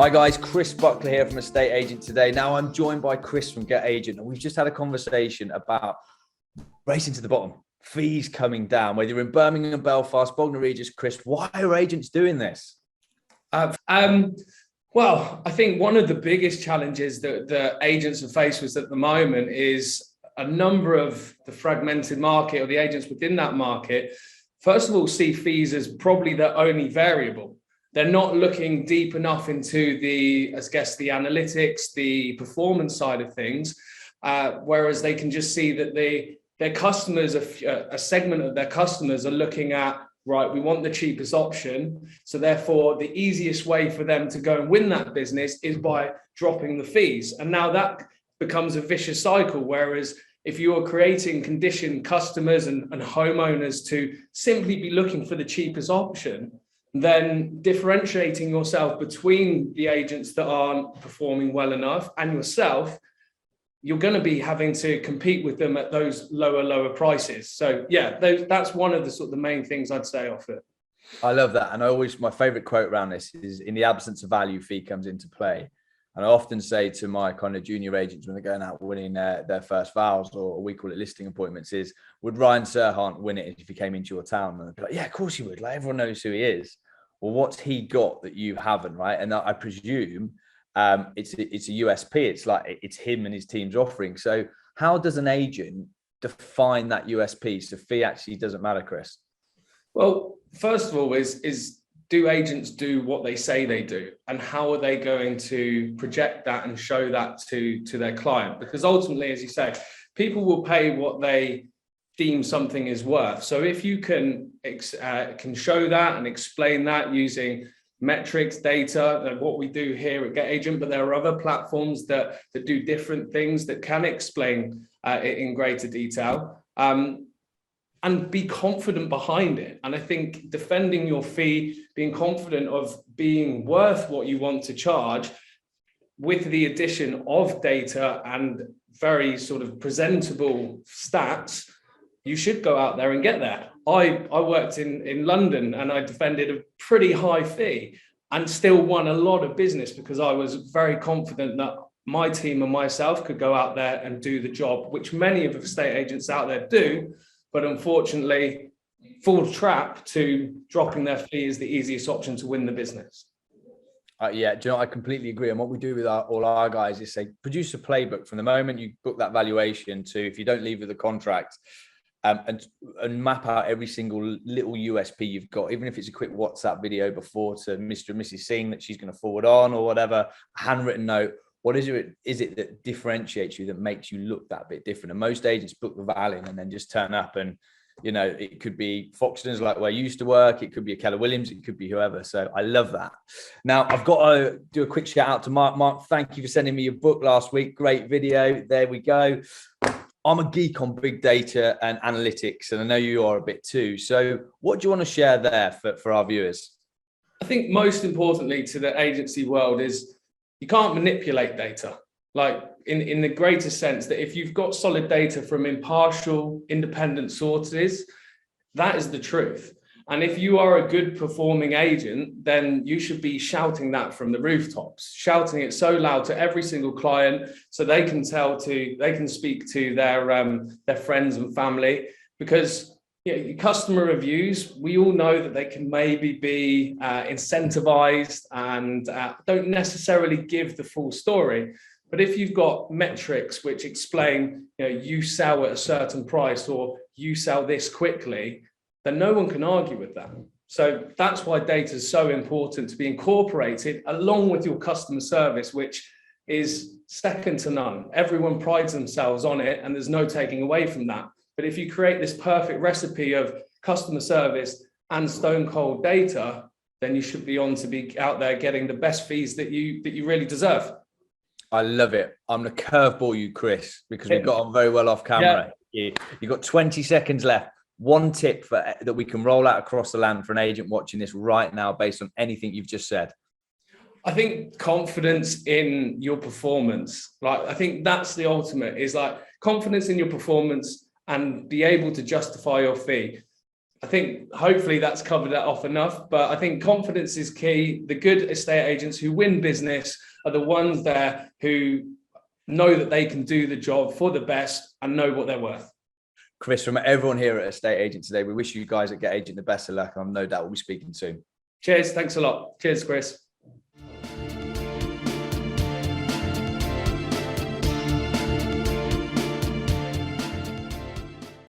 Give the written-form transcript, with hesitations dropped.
Hi guys, Chris Buckler here from Estate Agent today. Now I'm joined by Chris from Get Agent, and we've just had a conversation about racing to the bottom, fees coming down. Whether you're in Birmingham, Belfast, Bognor Regis, Chris, why are agents doing this? Well, I think one of the biggest challenges that the agents are faced with at the moment is a number of the fragmented market or the agents within that market, first of all, see fees as probably the only variable. They're not looking deep enough into the analytics, the performance side of things, whereas they can just see that their customers, a segment of their customers are looking at, right, we want the cheapest option. So therefore, the easiest way for them to go and win that business is by dropping the fees. And now that becomes a vicious cycle, whereas if you are creating conditioned customers and homeowners to simply be looking for the cheapest option, then differentiating yourself between the agents that aren't performing well enough and yourself, you're going to be having to compete with them at those lower prices. So yeah, that's one of the main things I'd say off it. I love that. And my favorite quote around this is, in the absence of value, fee comes into play. And I often say to my kind of junior agents when they're going out winning their first vows, or we call it listing appointments, is, would Ryan Serhant win it if he came into your town? And they'd be like, yeah, of course he would. Like, everyone knows who he is. Well, what's he got that you haven't, right? And I presume it's a USP. It's like it's him and his team's offering. So how does an agent define that USP so fee actually doesn't matter, Chris? Well, first of all, is do agents do what they say they do, and how are they going to project that and show that to their client? Because ultimately, as you say, people will pay what they deem something is worth. So if you can show that and explain that using metrics, data, like what we do here at Get Agent, but there are other platforms that do different things that can explain it in greater detail, and be confident behind it. And I think defending your fee, being confident of being worth what you want to charge, with the addition of data and very sort of presentable stats, you should go out there and get there. I worked in London and I defended a pretty high fee and still won a lot of business because I was very confident that my team and myself could go out there and do the job, which many of the estate agents out there do, but unfortunately fall trap to dropping their fee is the easiest option to win the business. Yeah, do you know, I completely agree. And what we do with all our guys is say, produce a playbook from the moment you book that valuation to, if you don't leave with the contract, and map out every single little USP you've got, even if it's a quick WhatsApp video before to Mr. and Mrs. Singh that she's going to forward on or whatever, a handwritten note. What is it that differentiates you, that makes you look that bit different? And most agents book the val in and then just turn up, and you know, it could be Foxton's, like where I used to work, it could be a Keller Williams, it could be whoever. So I love that. Now I've got to do a quick shout out to Mark. Mark, thank you for sending me your book last week. Great video. There we go. I'm a geek on big data and analytics, and I know you are a bit too. So what do you want to share there for our viewers? I think most importantly to the agency world is you can't manipulate data. Like in the greatest sense, that if you've got solid data from impartial, independent sources, that is the truth. And if you are a good performing agent, then you should be shouting that from the rooftops, shouting it so loud to every single client so they can speak to their friends and family. Because customer reviews, we all know that they can maybe be incentivized and don't necessarily give the full story. But if you've got metrics which explain, you sell at a certain price or you sell this quickly, then no one can argue with that. So that's why data is so important to be incorporated along with your customer service, which is second to none. Everyone prides themselves on it and there's no taking away from that. But if you create this perfect recipe of customer service and stone cold data, then you should be on to be out there getting the best fees that you really deserve. I love it. I'm going to curveball you, Chris, because we got on very well off camera. Yeah. You've got 20 seconds left. One tip that we can roll out across the land for an agent watching this right now based on anything you've just said. I think confidence in your performance. Like, I think that's the ultimate, is like confidence in your performance and be able to justify your fee. I think hopefully that's covered that off enough, but I think confidence is key. The good estate agents who win business are the ones there who know that they can do the job for the best and know what they're worth. Chris, from everyone here at Estate Agent today, we wish you guys at Get Agent the best of luck. I'm no doubt we'll be speaking soon. Cheers. Thanks a lot. Cheers, Chris.